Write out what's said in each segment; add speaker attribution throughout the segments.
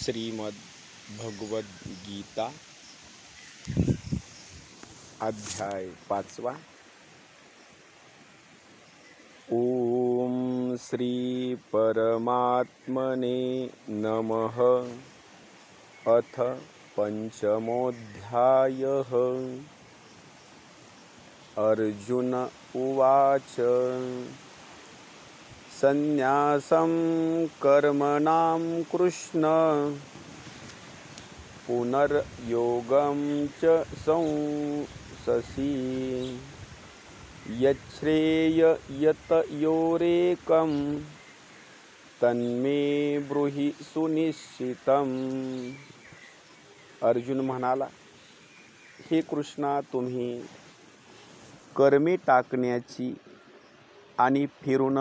Speaker 1: श्रीमद् भगवद गीता अध्याय 5। ओम श्री परमात्मने नमः। अथ पंचमोऽध्यायः। अर्जुन उवाच संन्यासं कर्मणां कृष्ण पुनर्योगं च संससि यच्छ्रेययतयोरेकं तन्मे ब्रूहि सुनिश्चितम्। अर्जुन म्हणाला, हे कृष्णा, तुम्ही कर्मे टाकण्याची आणि फिरून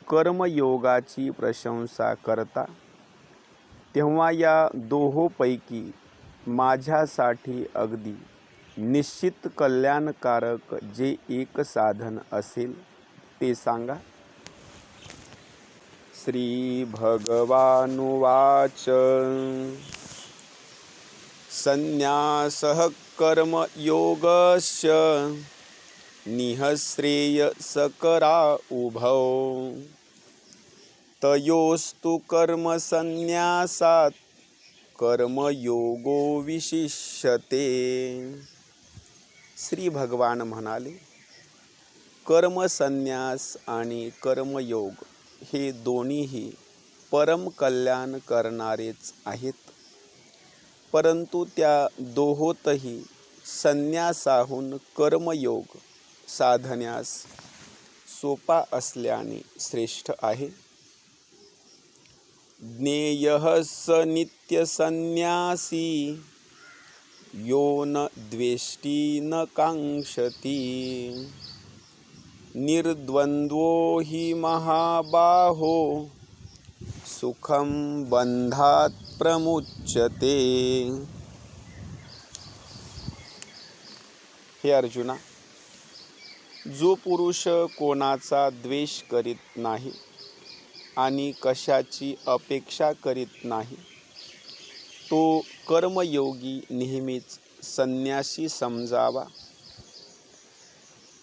Speaker 1: कर्मयोगाची प्रशंसा करता, तेव्हा या दोहोपैकी माझ्यासाठी अगदी निश्चित कल्याणकारक जे एक साधन असेल ते सांगा। श्री भगवानुवाच संन्यासः कर्मयोगस्य निःश्रेयसकरा उभौ तयोस्तु कर्मसन्न्यासात् कर्मयोगो विशिष्यते। श्री भगवान म्हणाले, कर्मसन्यास आणि कर्मयोग हे दोन्हीही परम कल्याण करणारेच आहेत, परंतु त्या दोहोतही संन्यासाहून कर्मयोग साधण्यास सोपा असल्याने श्रेष्ठ आहे। ज्ञेयः स नित्यसन्न्यासी यो न द्वेष्टि न काङ्क्षति निर्द्वन्द्वो हि महाबाहो सुखं बन्धात् प्रमुच्यते। हे अर्जुना, जो पुरुष कोणाचा द्वेष करीत नाही आणि कशाची अपेक्षा करीत नाही, तो कर्मयोगी नेहमीच संन्यासी समजावा।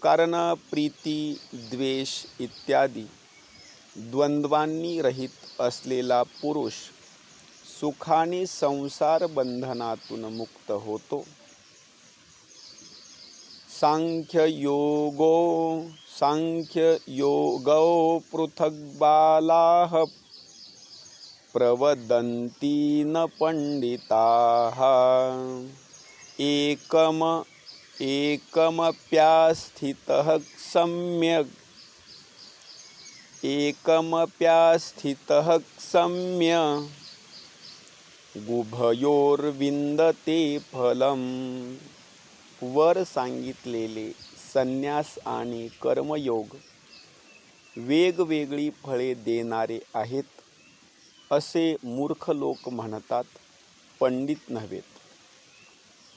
Speaker 1: कारण प्रीती, द्वेष इत्यादी द्वंद्वांनी रहित असलेला पुरुष सुखाने संसार बंधनातून मुक्त होतो। सांख्ययोगो पृथग्बालाः प्रवदन्ति न पंडिताः एकमप्यास्थितः सम्यक् गुभयोर्विन्दते फलम्। वर सांगितलेले संन्यास आणि कर्मयोग वेगवेगळी फळे देणारे आहेत असे मूर्ख लोक म्हणतात, पंडित नव्हेत।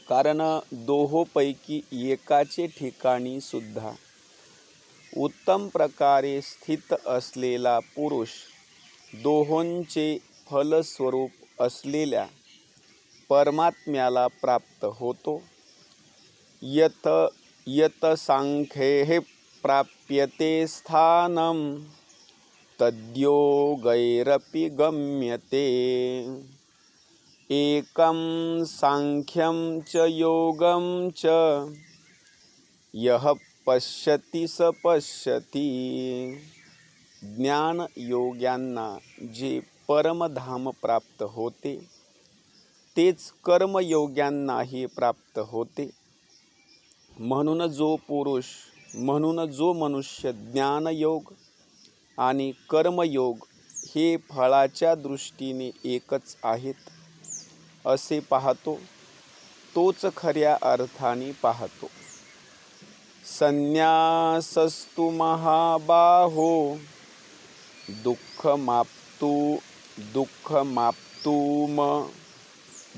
Speaker 1: कारण दोहोपैकी एकाचे ठिकाणी सुद्धा उत्तम प्रकारे स्थित असलेला पुरुष दोहोंचे फलस्वरूप असलेल्या परमात्म्याला प्राप्त होतो। यत सांख्ये प्राप्यते स्थानं तद्योगैरपि गम्यते। एकं सांख्यं च योगं च यः पश्यति स पश्यति। ज्ञान योग्यांना जे परमधाम प्राप्त होते तेच कर्मयोग्यांनाही प्राप्त होते। म्हणून जो मनुष्य ज्ञानयोग आणि कर्मयोग हे फळाच्या दृष्टीने एकच आहेत असे पाहतो, तोच खऱ्या अर्थाने पाहतो। संन्यासस्तु महाबाहो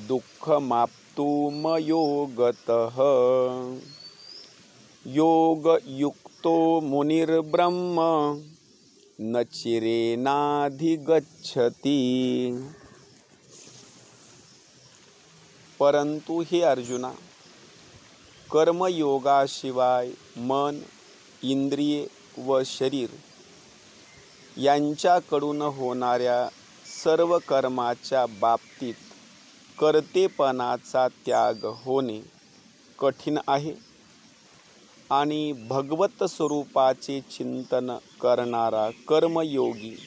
Speaker 1: दुःखमाप्तुम योगतः योगयुक्तो मुनिर्ब्रह्म न चिरेणाधिगच्छति। परंतु हे अर्जुना, कर्मयोगाशिवाय मन, इंद्रिये व शरीर यांच्याकडून होणाऱ्या सर्व कर्माच्या बाबतीत कर्तेपणाचा त्याग होणे कठीण आहे आणि भगवत स्वरूपाचे चिंतन करणारा कर्मयोगी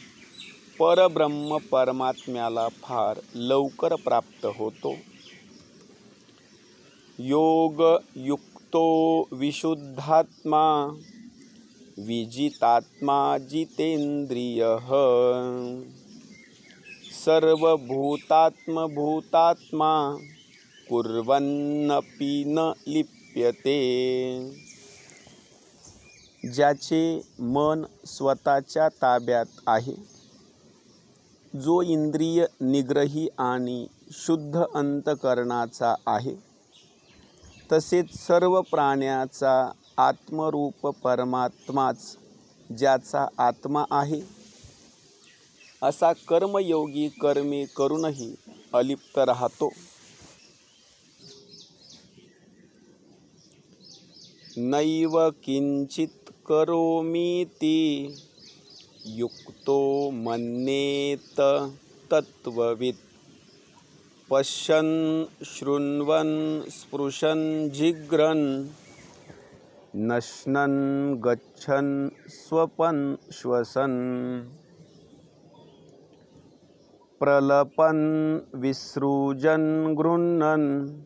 Speaker 1: परब्रह्म परमात्म्याला फार लवकर प्राप्त होतो. योगयुक्तो विशुद्धात्मा विजितात्मा जितेंद्रियः सर्वभूतात्मभूतात्मा कुर्वन्नपि न लिप्यते. ज्याचे मन स्वतःच्या ताब्यात आहे, जो इंद्रिय निग्रही आणि शुद्ध अंतकरणाचा आहे, तसेच सर्व प्राण्याचा आत्मरूप परमात्माच ज्याचा आत्मा आहे, असा कर्मयोगी कर्मे करूनही अलिप्त राहतो. नैव किंचित करोमीति युक्तो मन्येत तत्त्ववित् पश्यन् शृण्वन् स्पृशन् जिघ्रन् नश्नन् गच्छन् स्वपन् श्वसन् प्रलपन् विसृजन् गृह्णन्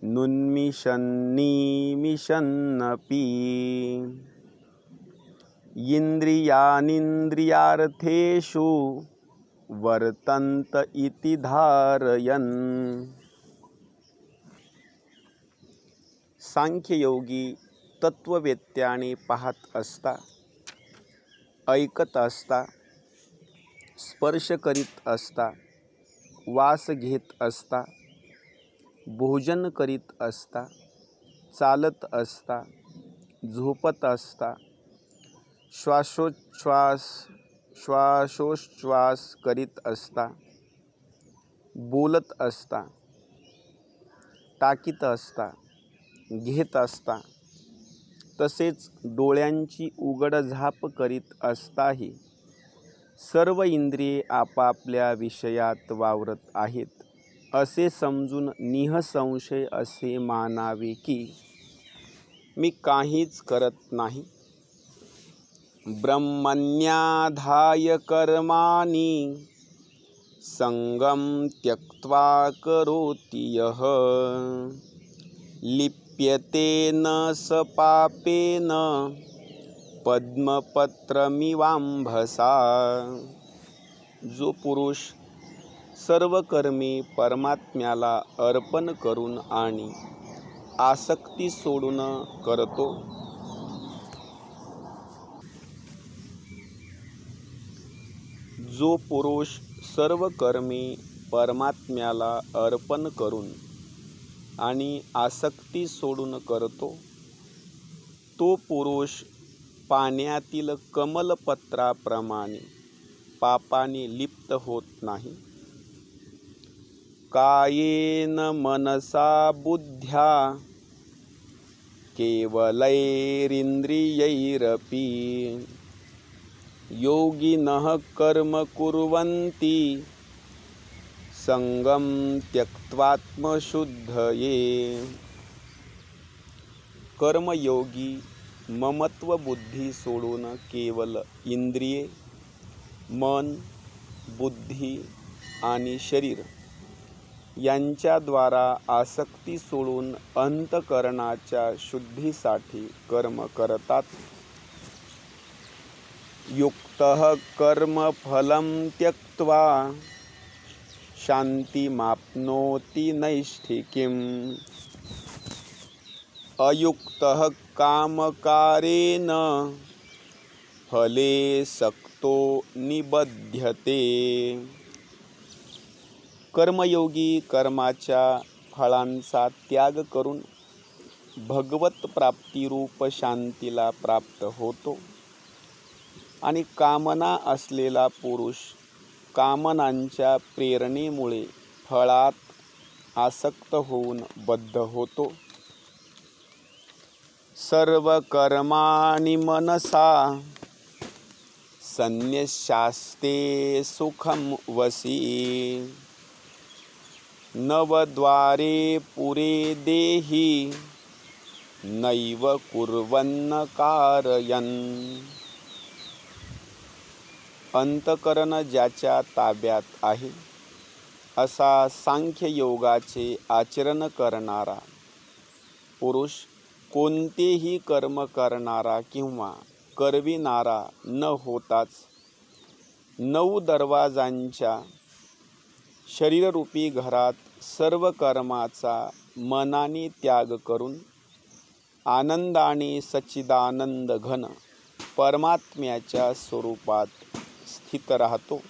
Speaker 1: नुन्मिषन्निमिषन्नपि इंद्रियानीन्द्रियार्थेषु वर्तन्त इति धारयन्. सांख्ययोगी तत्ववेत्याने पाहत असता, ऐकत असता, स्पर्श करीत असता, वास घेत असता, भोजन करीत असता, चालत असता, झोपत असता, श्वासोच्छ्वास करीत असता, बोलत असता, टाकीत असता, घेत असता, तसेच डोळ्यांची उघडझाप करीत असताही सर्व इंद्रिये आपापल्या विषयात वावरत आहेत, असे समजून निःसंशय असे मानावे की मी काहीच करत नाही. ब्रह्मण्याधाय कर्माणि संगम त्यक्त्वा करोति यः लिप्यते न स पापेन पद्मपत्रमिवांभसा. जो पुरुष सर्व कर्मे परमात्म्याला अर्पण करून आणि आसक्ती सोडून करतो, जो पुरुष सर्व कर्मे परमात्म्याला अर्पण करून आणि आसक्ती सोडून करतो, तो पुरुष पाण्यातील कमलपत्राप्रमाणे पापाने लिप्त होत नाही. कायेन मनसा बुद्ध्या केवलैरिंद्रियैरपि योगिनः कर्म कुर्वन्ति संगम त्यक्त्वात्मशुद्धये. कर्मयोगी ममत्व बुद्धी सोडून केवल इंद्रिये, मन, बुद्धी आणि शरीर यांच्याद्वारा आसक्ती सोडून अंतकरणाच्या शुद्धीसाठी कर्म करतात. युक्तः कर्मफलं त्यक्त्वा शान्तिमाप्नोति नैष्ठिकीम् अयुक्तः कामकारेण फले सक्तो निबध्यते. कर्मयोगी कर्माच्या फळांचा त्याग करून भगवत प्राप्तिरूप शांतीला प्राप्त होतो आणि कामना असलेला पुरुष कामनांच्या प्रेरणेमुळे फळात आसक्त होऊन बद्ध होतो. सर्व कर्माणि मनसा संन्यस्यास्ते सुखम वसी. नवद्वारे पुरे देहि नैव कुर्वन्न कारयन्. अंतकरण ज्याच्या ताब्यात आहे असा सांख्य योगाचे आचरण करणारा पुरुष कोणतेही कर्म करणारा किंवा करविणारा न होताच 9 दरवाजांच्या शरीररूपी घरात सर्व कर्माचा मनाने त्याग करून आनंदाने सच्चिदानंद घन परमात्म्याच्या स्वरूपात स्थित राहतो.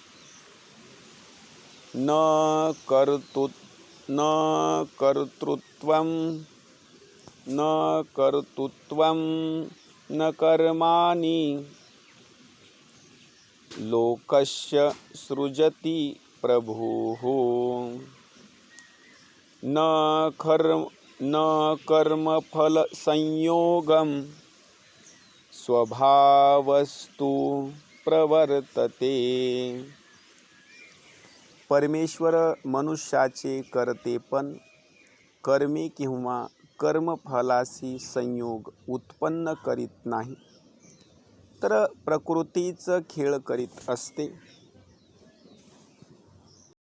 Speaker 1: न कर्तृत्वं न कर्माणि लोकस्य सृजति प्रभुः. न कर्मफल संयोगं स्वभावस्तु प्रवर्तते. परमेश्वर मनुष्याचे करतेपण कर्मे किंवा कर्मफलाशी संयोग उत्पन्न करीत नाही, तर प्रकृतीच खेळ करीत असते.